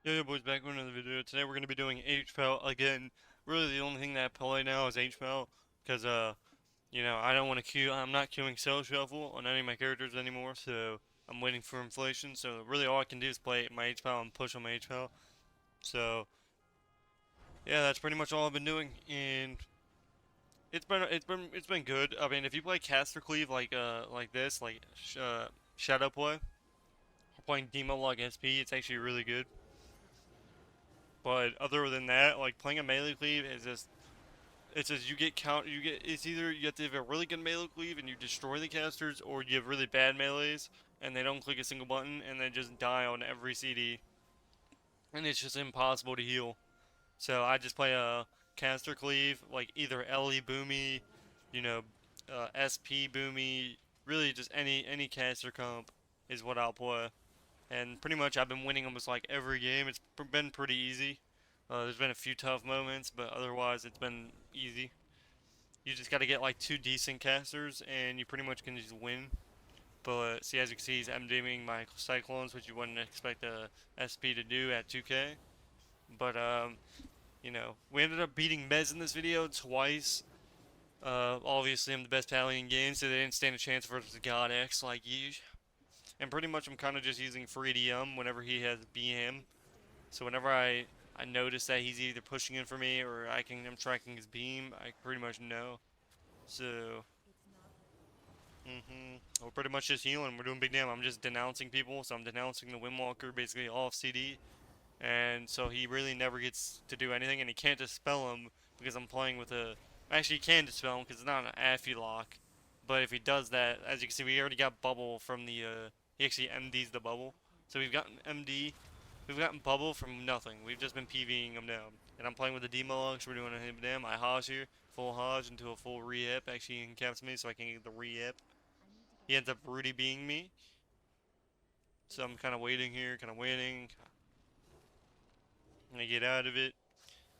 Yo, boys, back with another video. Today we're going to be doing HPAL again. Really, the only thing that I play now is HPAL, because, I don't want to queue. I'm not queuing Cell Shuffle on any of my characters anymore, so I'm waiting for inflation. So, really, all I can do is play my HPAL and push on my HPAL. So, yeah, that's pretty much all I've been doing, and it's been good. I mean, if you play Caster Cleave like this, Shadow play, or playing Demo Log SP, it's actually really good. But other than that, like playing a melee cleave is just it's just you get it's either you have to have a really good melee cleave and you destroy the casters, or you have really bad melees and they don't click a single button and they just die on every CD, and it's just impossible to heal. So I just play a caster cleave, like either Ellie Boomy, you know, SP Boomy, really just any caster comp is what I'll play. And pretty much I've been winning almost like every game. It's been pretty easy. There's been a few tough moments, but otherwise it's been easy. You just got to get like two decent casters, and you pretty much can just win. But see, as you can see, he's MDing my Cyclones, which you wouldn't expect a SP to do at 2K. But we ended up beating Mez in this video twice. Obviously, I'm the best Pally in game, so they didn't stand a chance versus God X like you. And pretty much I'm kind of just using free DM whenever he has BM. So whenever I notice that he's either pushing in for me or I'm tracking his beam, I pretty much know. So, we're pretty much just healing. We're doing big damn. I'm just denouncing people. So I'm denouncing the Windwalker basically off CD. And so he really never gets to do anything, and he can't dispel him because I'm playing with a. Actually, he can dispel him because it's not an Affy lock. But if he does that, as you can see, we already got bubble from the. He actually MDs the bubble. So we've gotten MD. We've gotten bubble from nothing. We've just been PVing him down. And I'm playing with the Demolux. We're doing a him down. I Hodge here. Full Hodge into a full re-hip. Actually, he encaps me so I can get the re-hip. He ends up Rudy being me. So I'm kind of waiting here. Kind of waiting. I'm going to get out of it.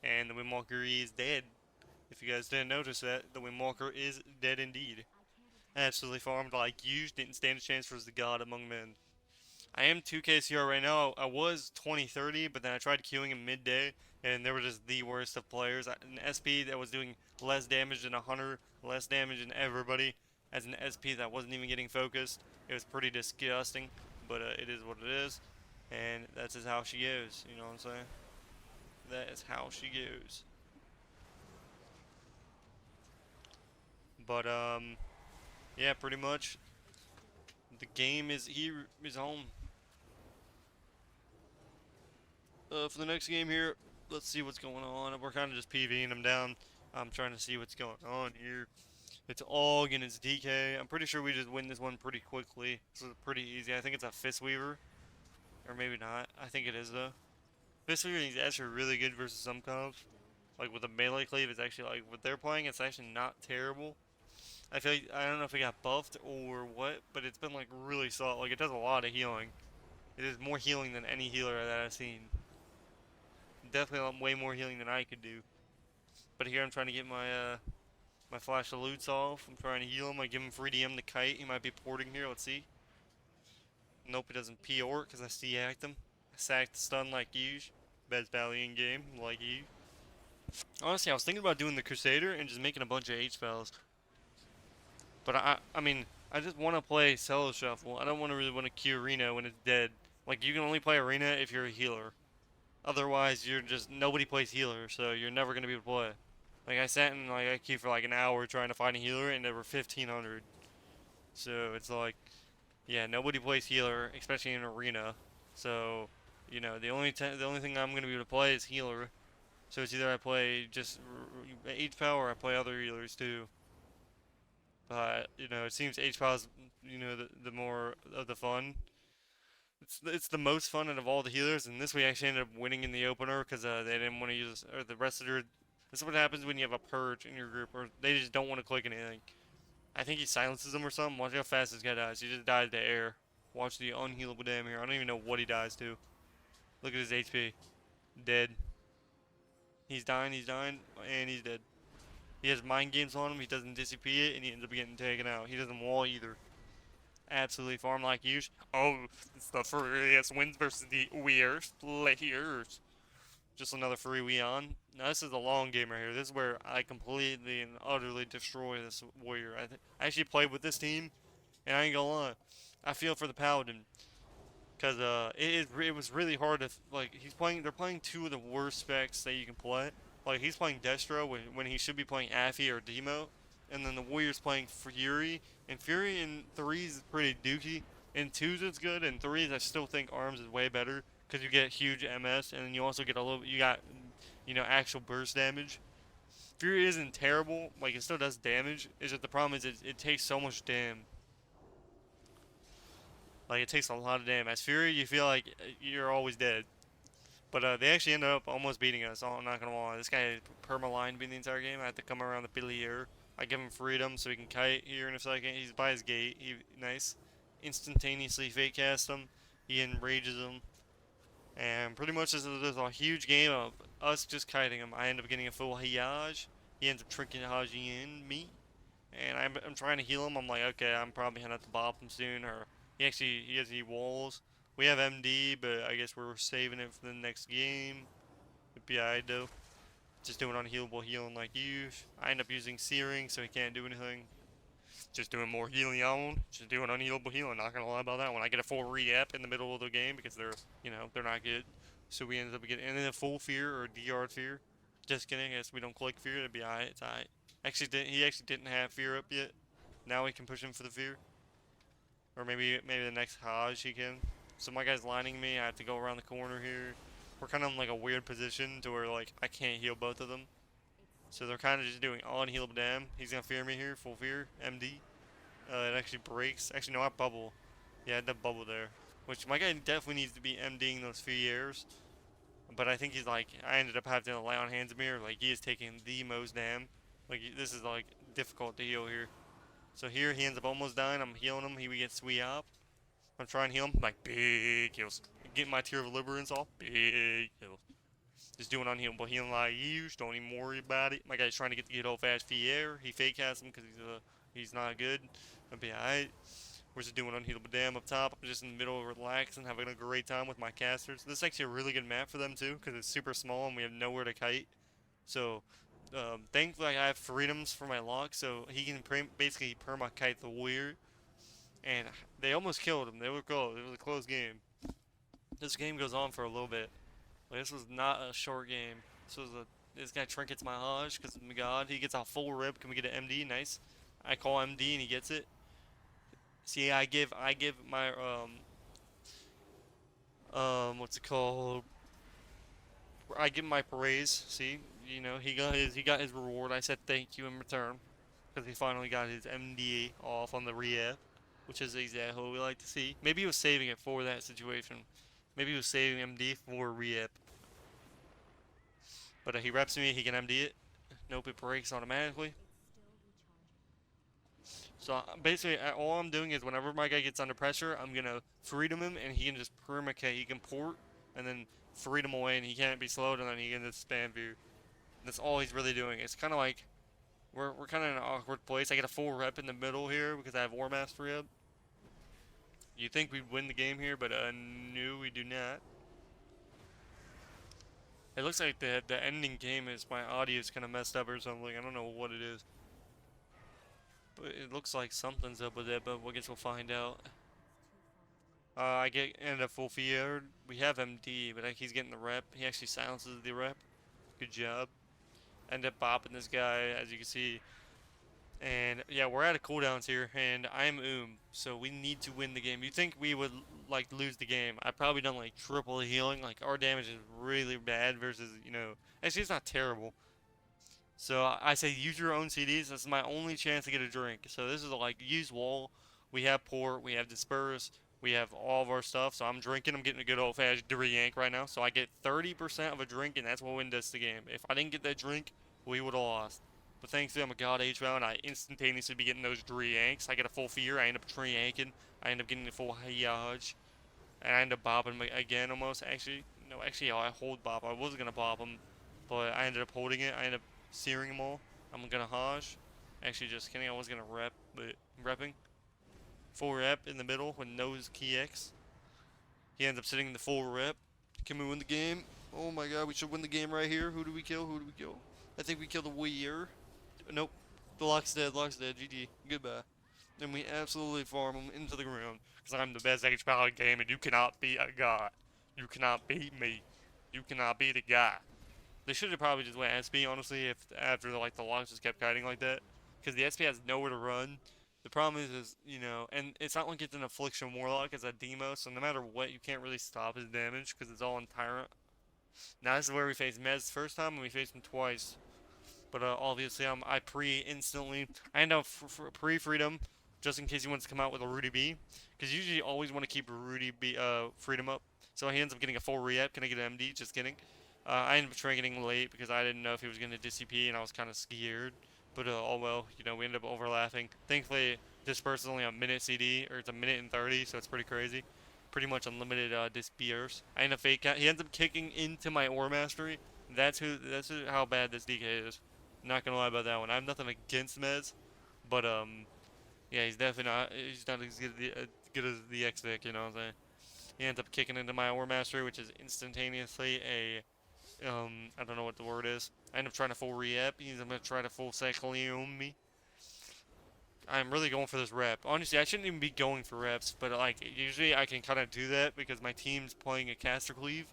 And the Windwalker is dead. If you guys didn't notice that, the Windwalker is dead indeed. Absolutely farmed like you. Didn't stand a chance versus the God among men. I am 2K CR right now. I was 20-30, but then I tried queuing him midday, and they were just the worst of players. An SP that was doing less damage than a Hunter, less damage than everybody, as an SP that wasn't even getting focused. It was pretty disgusting, but it is what it is, and that's just how she goes. You know what I'm saying? That is how she goes. But yeah, pretty much. The game is here is home. For the next game here, let's see what's going on. We're kind of just PVing them down. I'm trying to see what's going on here. It's all against DK. I'm pretty sure we just win this one pretty quickly. This is pretty easy. I think it's a Fist Weaver. Or maybe not. I think it is though. Fist Weaver is actually really good versus some comps. Like with the melee cleave, it's actually like what they're playing, it's actually not terrible. I feel like, I don't know if it got buffed or what, but it's been like really solid. Like it does a lot of healing. It is more healing than any healer that I've seen. Definitely way more healing than I could do. But here I'm trying to get my flash of loots off. I'm trying to heal him. I give him free DM the kite. He might be porting here. Let's see. Nope, he doesn't P-ort because I C-act him. I sacked the stun like you. Best Valley in game like you. Honestly, I was thinking about doing the Crusader and just making a bunch of H spells. But I mean, I just want to play Solo Shuffle. I don't really want to queue Arena when it's dead. Like, you can only play Arena if you're a healer. Otherwise, you're just, nobody plays healer, so you're never going to be able to play. Like, I sat in, like, I queued for like an hour trying to find a healer, and there were 1,500. So, it's like, yeah, nobody plays healer, especially in Arena. So, the only thing I'm going to be able to play is healer. So, it's either I play just H-Power or I play other healers too. But, it seems H-Power is, the more of the fun. It's the most fun out of all the healers, and this we actually ended up winning in the opener because they didn't want to use, or the rest of their. This is what happens when you have a purge in your group, or they just don't want to click anything. I think he silences them or something. Watch how fast this guy dies. He just died to air. Watch the unhealable damn here. I don't even know what he dies to. Look at his HP. Dead. He's dying, and he's dead. He has mind games on him, he doesn't dissipate it, and he ends up getting taken out. He doesn't wall either. absolutely farm like you. Oh, it's the Furious wins versus the Weird players. Just another free Weon. Now this is a long game right here. This is where I completely and utterly destroy this warrior. I actually played with this team, and I ain't gonna lie, I feel for the paladin, cause it was really hard to like they're playing two of the worst specs that you can play. Like he's playing Destro when he should be playing Affy or Demo, and then the warrior's playing Fury, and Fury in threes is pretty dookie. In twos it's good, in threes I still think arms is way better because you get huge MS, and then you also get you got actual burst damage. Fury isn't terrible, like it still does damage. Is that the problem is it takes so much damage. Like it takes a lot of damage. As Fury, you feel like you're always dead. But they actually ended up almost beating us. I'm not gonna lie. This guy perma-lined me the entire game. I had to come around the Billier. I give him freedom so he can kite here in a second. He's by his gate. Nice. Instantaneously fake cast him. He enrages him. And pretty much this is a huge game of us just kiting him. I end up getting a full Hiyage. He ends up tricking Haji in me. And I'm trying to heal him. I'm like, okay, I'm probably gonna have to bop him soon. Or he has walls. We have MD, but I guess we're saving it for the next game. It'd be alright though. Just doing unhealable healing like you. I end up using Searing, so he can't do anything. Just doing more healing on. Just doing unhealable healing. Not gonna lie about that one. I get a full re-ep in the middle of the game because they're not good. So we ended up getting and then a full fear or DR fear. Just kidding. I guess we don't click fear. It'd be alright. It's alright. He actually didn't have fear up yet. Now we can push him for the fear. Or maybe the next Hajj he can. So my guy's lining me. I have to go around the corner here. We're kind of in like a weird position to where like I can't heal both of them. So they're kind of just doing unhealable dam. He's gonna fear me here, full fear, MD. It actually breaks. Actually, no, I bubble. Yeah, I had that bubble there. Which my guy definitely needs to be MDing those fears. But I think I ended up having to lay on hands of mirror. Like he is taking the most dam. Like this is like difficult to heal here. So here he ends up almost dying. I'm healing him. He gets sweet up. I'm trying to heal him. Like big heals. Getting my Tear of Deliverance off. Big heals. Just doing unhealable healing like you. Don't even worry about it. My guy's trying to get the good old fast Fier. He fake casts him because he's not good. I'll be alright. We're just doing unhealable dam up top. I'm just in the middle of relaxing, having a great time with my casters. This is actually a really good map for them too because it's super small and we have nowhere to kite. So thankfully I have freedoms for my lock, so he can basically perma kite the warrior. And they almost killed him. They were close. It was a close game. This game goes on for a little bit. Like, this was not a short game. This guy trinkets my Hajj because my god, he gets a full rip. Can we get an MD? Nice. I call MD and he gets it. See, I give my what's it called? I give him my praise. See, he got his reward. I said thank you in return because he finally got his MD off on the re-ep, which is exactly what we like to see. Maybe he was saving it for that situation. Maybe he was saving MD for re-ep. But he reps me, he can MD it. Nope, it breaks automatically. So basically, all I'm doing is whenever my guy gets under pressure, I'm gonna freedom him, and he can just permacate. He can port, and then freedom away, and he can't be slowed, and then he can just spam view. That's all he's really doing. It's kind of like we're kind of in an awkward place. I get a full rep in the middle here because I have War Mastery up. You think we'd win the game here, but no, we do not. It looks like the ending game is my audio is kind of messed up or something. I don't know what it is. But it looks like something's up with it, but I guess we'll find out. I end up full feared. We have MD, but he's getting the rep. He actually silences the rep. Good job. End up bopping this guy, as you can see. And yeah, we're out of cooldowns here, and I'm so we need to win the game. You think we would like lose the game? I've probably done like triple healing. Like our damage is really bad versus actually it's not terrible. So I say use your own CDs. This is my only chance to get a drink. So this is like use wall. We have port. We have disperse. We have all of our stuff. So I'm drinking. I'm getting a good old fashioned yank right now. So I get 30% of a drink, and that's what wins us the game. If I didn't get that drink, we would have lost. But thankfully I'm a god H round. I instantaneously be getting those yanks. I get a full fear. I end up yanking. I end up getting a full Hiyaj. And I end up bopping him again almost. Actually, no, actually I hold bop. I was gonna bop him, but I ended up holding it. I ended up searing them all. I'm gonna Hajj. Actually, just kidding. I was gonna rep, but repping. full rep in the middle with no key X. He ends up sitting in the full rep. Can we win the game? Oh my god, we should win the game right here. Who do we kill? Who do we kill? I think we killed the warrior. Nope. The lock's dead. Lock's dead. GG. Goodbye. And we absolutely farm him into the ground. Because I'm the best HP in the game and you cannot beat a god. You cannot beat me. You cannot beat a guy. They should have probably just went SP, honestly, if after like the locks just kept kiting like that. Because the SP has nowhere to run. The problem is, you know, and it's not like it's an Affliction Warlock, it's a demo, so no matter what, you can't really stop his damage because it's all on Tyrant. Now this is where we faced Mez first time, and we faced him twice. But obviously, I pre-instantly. I end up pre-freedom, just in case he wants to come out with a Rudy B. Because usually you always want to keep Rudy B, freedom up. So he ends up getting a full re-up. Can I get an MD? Just kidding. I ended up trinketing late because I didn't know if he was going to DCP, and I was kind of scared. But oh well, you know, we ended up overlapping. Thankfully, this burst is only a minute CD, or it's a minute and 30, so it's pretty crazy. Pretty much unlimited disappears. I end up fake out. He ends up kicking into my Ore Mastery. That's how bad this DK is. Not gonna lie about that one. I have nothing against Mez, but yeah, he's definitely not. He's not as good as the X-Vic, you know what I'm saying? He ends up kicking into my Ore Mastery, which is instantaneously a I don't know what the word is. I end up trying to full re-ep. He's gonna try to full cyclium me. I'm really going for this rep. Honestly, I shouldn't even be going for reps, but like usually I can kind of do that because my team's playing a caster cleave.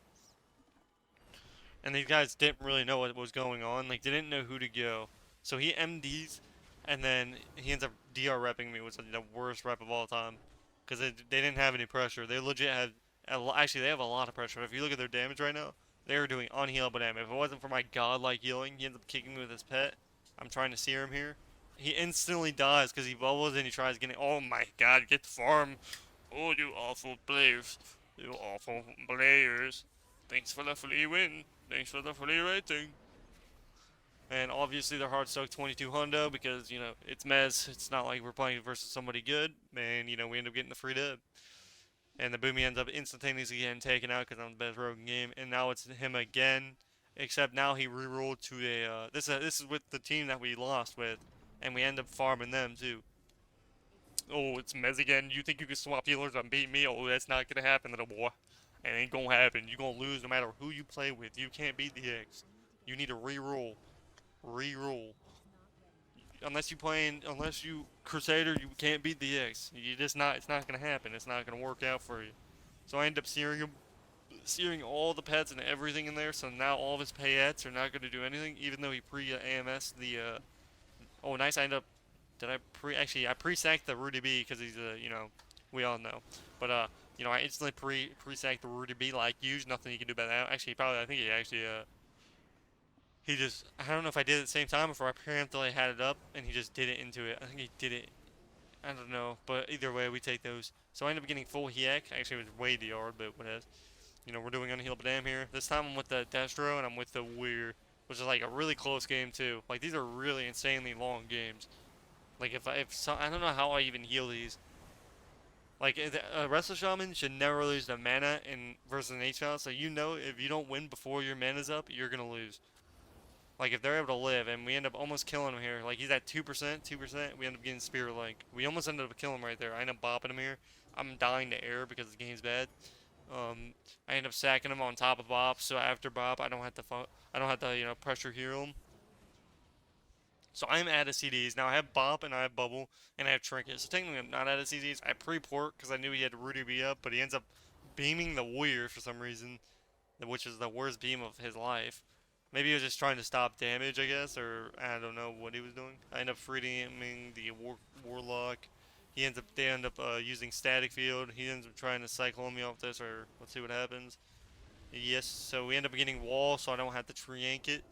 And these guys didn't really know what was going on. Like, they didn't know who to go. So he MDs, and then he ends up DR repping me, which is the worst rep of all time. Because they didn't have any pressure. They legit had, actually, they have a lot of pressure. If you look at their damage right now, they are doing unhealable damage. If it wasn't for my godlike healing, he ends up kicking me with his pet. I'm trying to sear him here. He instantly dies because he bubbles and he tries getting, oh my god, get the farm. Oh, you awful players. You awful players. Thanks for the free win. Thanks for the free rating. And obviously they're hard stuck 22 hundo because, you know, it's Mez. It's not like we're playing versus somebody good. And, you know, we end up getting the free dub. And the Boomy ends up instantaneously getting taken out because I'm the best rogue in the game. And now it's him again. Except now he rerolled to a, this is with the team that we lost with. And we end up farming them too. Oh, it's Mez again. You think you can swap healers and beat me? Oh, that's not gonna happen, little boy. It ain't gonna happen. You're gonna lose no matter who you play with. You can't beat the X. You need to re-roll. Re-roll. Unless you Crusader, you can't beat the X. You just not, it's not gonna happen. It's not gonna work out for you. So I end up searing all the pets and everything in there, so now all of his payets are not gonna do anything, even though he pre-AMS the, oh nice, I end up, I pre-sacked the Rudy B, because he's, you know, we all know. But, you know, I instantly pre-sacked the Rudy B like huge, nothing you can do about that. Actually, I think he actually, he just, I don't know if I did it at the same time before I preemptively had it up, and he just did it into it. I think he did it, I don't know, but either way, we take those. So I ended up getting full Hiek. Actually, it was way DR'd, but whatever. You know, we're doing unhealable dam here. This time I'm with the Destro, and I'm with the Weir, which is like a really close game, too. Like, these are really insanely long games. Like, I don't know how I even heal these. Like, a Wrestle Shaman should never lose the mana in versus an H-Foul, so you know if you don't win before your mana's up, you're gonna lose. Like, if they're able to live, and we end up almost killing him here. Like, he's at 2%, we end up getting Spirit Link. We almost ended up killing him right there. I end up bopping him here. I'm dying to air because the game's bad. I end up sacking him on top of Bop, so after Bop, I don't have to, you know, pressure heal him. So I'm out of CDs. Now I have Bop and I have Bubble and I have Trinket. So technically I'm not out of CDs. I pre-port because I knew he had Rudy B up, but he ends up beaming the Warrior for some reason, which is the worst beam of his life. Maybe he was just trying to stop damage, I guess, or I don't know what he was doing. I end up freeing the Warlock. They end up using Static Field. He ends up trying to cycle me off this, or let's see what happens. Yes, so we end up getting Wall, so I don't have to Triank it.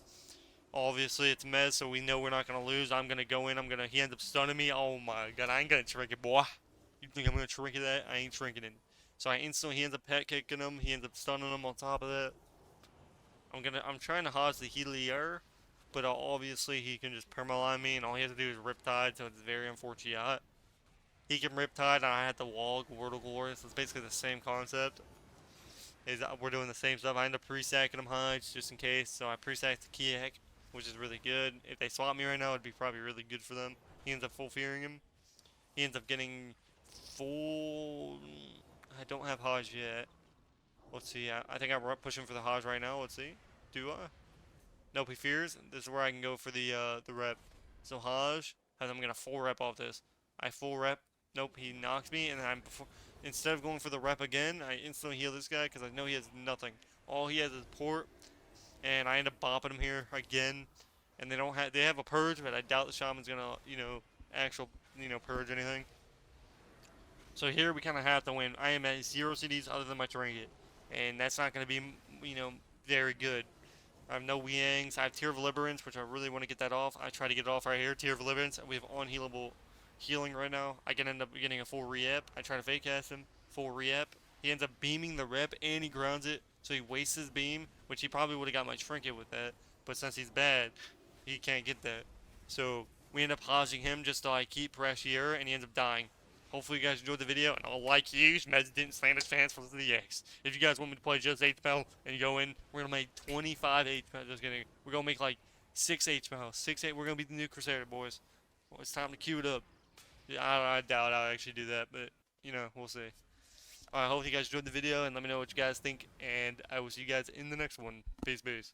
Obviously, it's Mez, so we know we're not going to lose. I'm going to go in. He ends up stunning me. Oh my god, I ain't going to Trinket, boy. You think I'm going to Trinket that? I ain't Trinketing. So he ends up pet kicking him. He ends up stunning him on top of that. I'm trying to hodge the Helier, but obviously he can just permaline me, and all he has to do is Riptide, so it's very unfortunate. He can Riptide, and I had the wall, Wordle Glory, so it's basically the same concept. We're doing the same stuff. I end up pre-sacking him hides, just in case, so I pre-sacked the Kiek, which is really good. If they swap me right now, it'd be probably really good for them. He ends up full fearing him. He ends up getting full. I don't have Hodge yet. Let's see. I think I'm pushing for the Hodge right now. Let's see. Do I? Nope, he fears. This is where I can go for the rep. So Hodge, and I'm gonna full rep off this. I full rep. Nope, he knocks me, and instead of going for the rep again, I instantly heal this guy because I know he has nothing. All he has is port, and I end up bopping him here again. And they have a purge, but I doubt the shaman's gonna actual purge anything. So here we kind of have to win. I am at 0 CDs other than my trinket, and that's not gonna be very good. I have no Wiangs. I have Tear of Liberance, which I really want to get that off. I try to get it off right here. Tear of Liberance. We have unhealable healing right now. I can end up getting a full re-ep. I try to fake cast him. Full re-ep. He ends up beaming the rep and he grounds it. So he wastes his beam, which he probably would have got my trinket with that. But since he's bad, he can't get that. So we end up hodging him just so I keep Parashier, and he ends up dying. Hopefully you guys enjoyed the video, and I'll like huge Meds didn't slam his fans for the X. If you guys want me to play just 8 spell and go in, we're gonna make 25 8 spell. Just kidding. We're gonna make like 6 8 spell. 6 8. We're gonna be the new Crusader, boys. Well, it's time to queue it up. Yeah, I doubt I'll actually do that, but we'll see. I hope you guys enjoyed the video, and let me know what you guys think, and I will see you guys in the next one. Peace, peace.